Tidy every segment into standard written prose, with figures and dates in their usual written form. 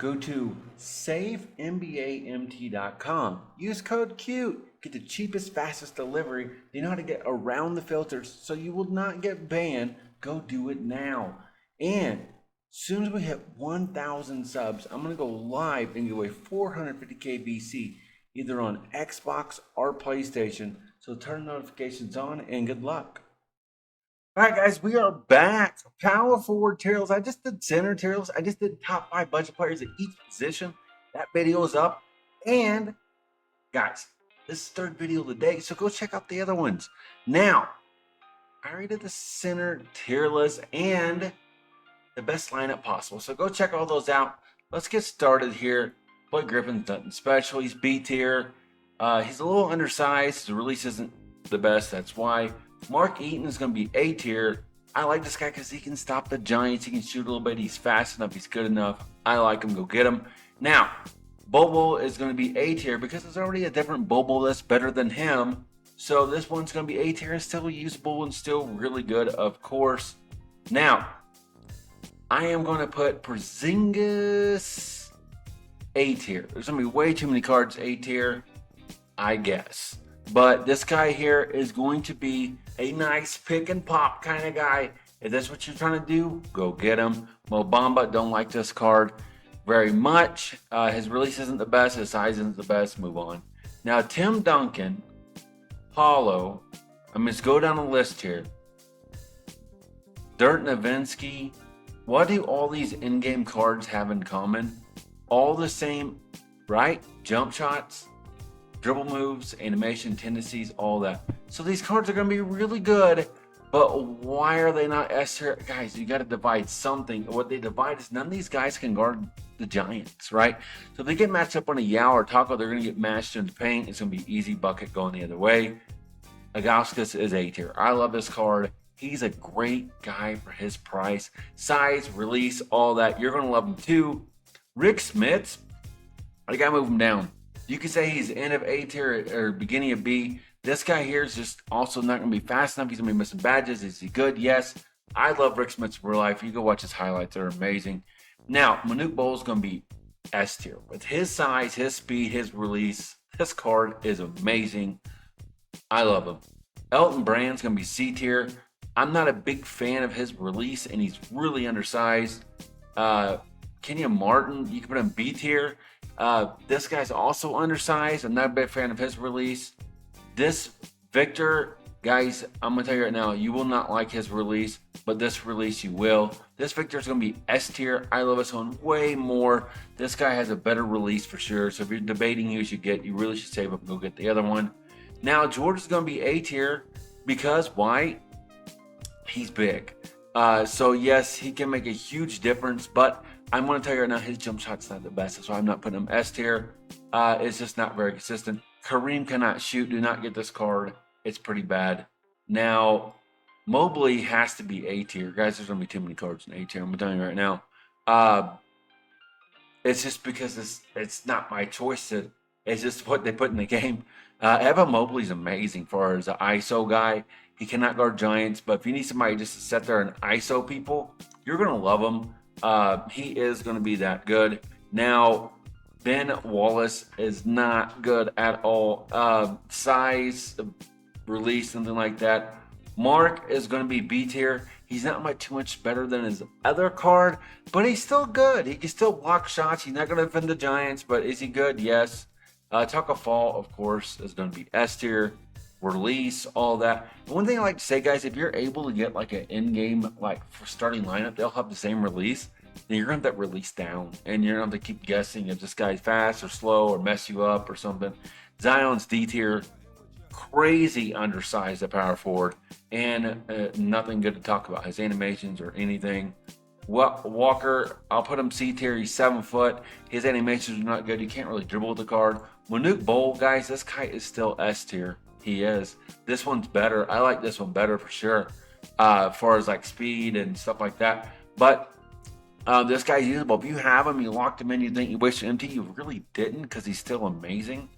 go to savenbamt.com. Use code CUTE. Get the cheapest, fastest delivery. You know how to get around the filters so you will not get banned. Go do it now. And as soon as we hit 1,000 subs, I'm going to go live and give away 450k VC either on Xbox or PlayStation. So turn notifications on and good luck. All right, guys, we are back. Power forward tier lists. I just did center tier lists. I just did top 5 budget players at each position. That video is up. And guys, this is the third video of the day, so go check out the other ones. Now, I already did the center tier list and the best lineup possible. So go check all those out. Let's get started here. Blake Griffin's nothing special. He's B tier. He's a little undersized. His release isn't the best. That's why. Mark Eaton is going to be A tier. I like this guy because he can stop the Giants. He can shoot a little bit. He's fast enough. He's good enough. I like him. Go get him. Now, Bobo is going to be A tier because there's already a different Bobo that's better than him. So this one's going to be A tier and still usable and still really good, of course. Now, I am going to put Porzingis A tier. There's going to be way too many cards A tier, I guess. But this guy here is going to be a nice pick and pop kind of guy. If that's what you're trying to do, go get him. Mo Bamba, don't like this card very much. His release isn't the best. His size isn't the best. Move on. Now, Tim Duncan, Paulo. I'm just go down the list here. Dirk Nowitzki. What do all these in-game cards have in common? All the same, right? Jump shots, dribble moves, animation, tendencies, all that. So these cards are going to be really good, but why are they not S tier? Guys, you got to divide something. What they divide is none of these guys can guard the Giants, right? So if they get matched up on a Yao or Taco, they're going to get matched into paint. It's going to be easy bucket going the other way. Agauskas is A tier. I love this card. He's a great guy for his price. Size, release, all that. You're going to love him too. Rick Smits, I got to move him down. You could say he's end of A tier or beginning of B. This guy here is just also not going to be fast enough. He's going to be missing badges. Is he good? Yes. I love Rick Smits in real life. You go watch his highlights. They're amazing. Now, Manute Bol is going to be S tier. With his size, his speed, his release, this card is amazing. I love him. Elton Brand's going to be C tier. I'm not a big fan of his release, and he's really undersized. Kenyon Martin, you can put him B tier. This guy's also undersized. I'm not a big fan of his release. This Victor, guys, I'm going to tell you right now, you will not like his release, but this release you will. This Victor is going to be S tier. I love this one way more. This guy has a better release for sure. So if you're debating who you should get, you really should save up and go get the other one. Now, George is going to be A tier because why? He's big. So yes, he can make a huge difference, but I'm going to tell you right now, his jump shot's not the best. That's why I'm not putting him S tier. It's just not very consistent. Kareem cannot shoot. Do not get this card. It's pretty bad. Now, Mobley has to be A tier. Guys, there's going to be too many cards in A tier. I'm telling you right now. It's just because it's not my choice. It's just what they put in the game. Evan Mobley's amazing for as an ISO guy. He cannot guard Giants, but if you need somebody just to sit there and ISO people, you're going to love him. He is going to be that good. Now, Ben Wallace is not good at all. Size, release, something like that. Mark is going to be B tier. He's not too much better than his other card, but he's still good. He can still block shots. He's not going to defend the Giants, but is he good? Yes. Tucker Fall, of course, is going to be S tier. Release, all that. And one thing I like to say, guys, if you're able to get like an in-game, like for starting lineup, they'll have the same release, then you're going to have that release down. And you're going to have to keep guessing if this guy's fast or slow or mess you up or something. Zion's D tier. Crazy undersized at power forward. And nothing good to talk about. His animations or anything. Walker, I'll put him C tier. He's 7 foot. His animations are not good. You can't really dribble with the card. Manute Bol, guys, this guy is still S tier. He is. This one's better. I like this one better for sure. As far as like speed and stuff like that. But this guy's usable. If you have him, you locked him in, you think you wasted MT, you really didn't because he's still amazing.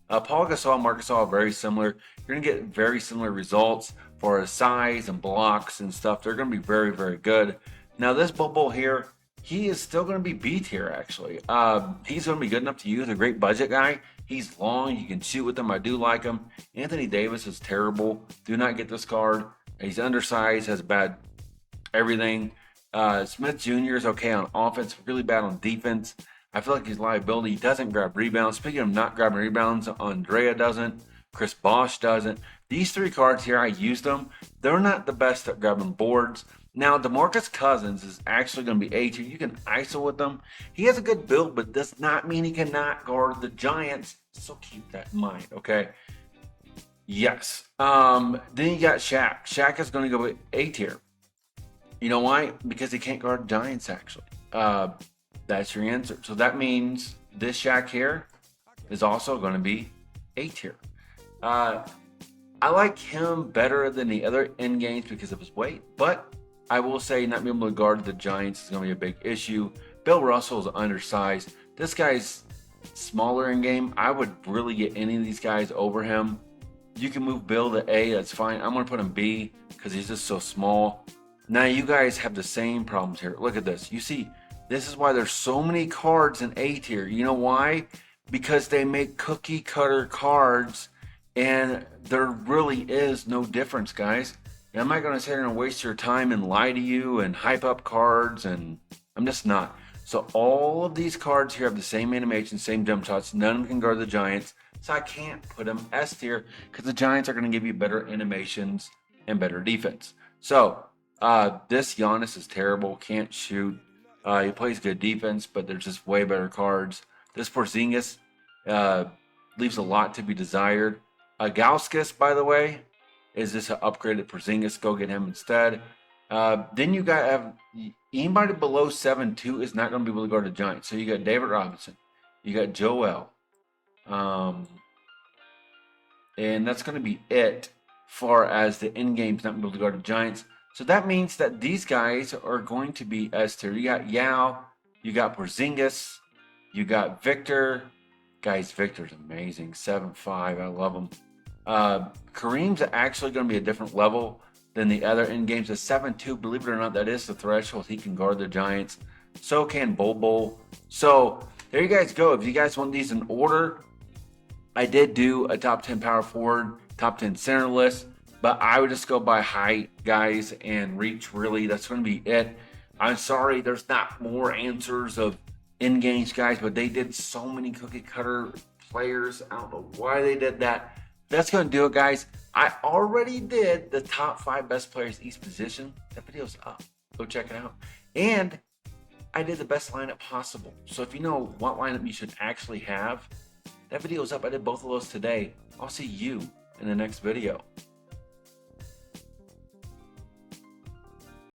Paul Gasol and Marc Gasol are very similar. You're going to get very similar results for his size and blocks and stuff. They're going to be very, very good. Now, this bubble here, he is still going to be B tier, actually. He's going to be good enough to use, a great budget guy. He's long. You can shoot with him. I do like him. Anthony Davis is terrible. Do not get this card. He's undersized, has bad everything. Smith Jr. is okay on offense, really bad on defense. I feel like he's liability. He doesn't grab rebounds. Speaking of not grabbing rebounds, Andrea doesn't. Chris Bosh doesn't. These three cards here, I used them. They're not the best at grabbing boards. Now, DeMarcus Cousins is actually going to be A tier. You can ISO with him. He has a good build, but does not mean he cannot guard the Giants. So keep that in mind, okay? Yes. Then you got Shaq. Shaq is going to go with A tier. You know why? Because he can't guard Giants, actually. That's your answer. So that means this Shaq here is also going to be A tier. I like him better than the other end games because of his weight, but I will say not being able to guard the Giants is going to be a big issue. Bill Russell is undersized. This guy's smaller in game. I would really get any of these guys over him. You can move Bill to A, that's fine. I'm going to put him B because he's just so small. Now you guys have the same problems here. Look at this. You see, this is why there's so many cards in A tier. You know why? Because they make cookie cutter cards and there really is no difference, guys. And I'm not going to sit here and waste your time and lie to you and hype up cards, and I'm just not. So all of these cards here have the same animation, same jump shots. None of them can guard the Giants. So I can't put them S tier because the Giants are going to give you better animations and better defense. So this Giannis is terrible. Can't shoot. He plays good defense, but there's just way better cards. This Porzingis leaves a lot to be desired. Gauskas, by the way, is this an upgraded Porzingis? Go get him instead. Then you got have anybody below 7'2" is not going to be able to guard the Giants. So you got David Robinson, you got Joel, and that's going to be it far as the end game's not able to guard the Giants. So that means that these guys are going to be S tier. You got Yao, you got Porzingis, you got Victor. Guys, Victor's amazing. 7'5", I love him. Kareem's actually going to be a different level than the other end games. A 7'2", believe it or not, that is the threshold. He can guard the Giants. So can Bol. So there you guys go. If you guys want these in order, I did do a top 10 power forward, top 10 center list, but I would just go by height, guys, and reach, really. That's going to be it. I'm sorry there's not more answers of end games, guys, but they did so many cookie cutter players. I don't know why they did that. That's going to do it, guys. I already did the top 5 best players each position. That video's up. Go check it out. And I did the best lineup possible. So if you know what lineup you should actually have, that video's up. I did both of those today. I'll see you in the next video.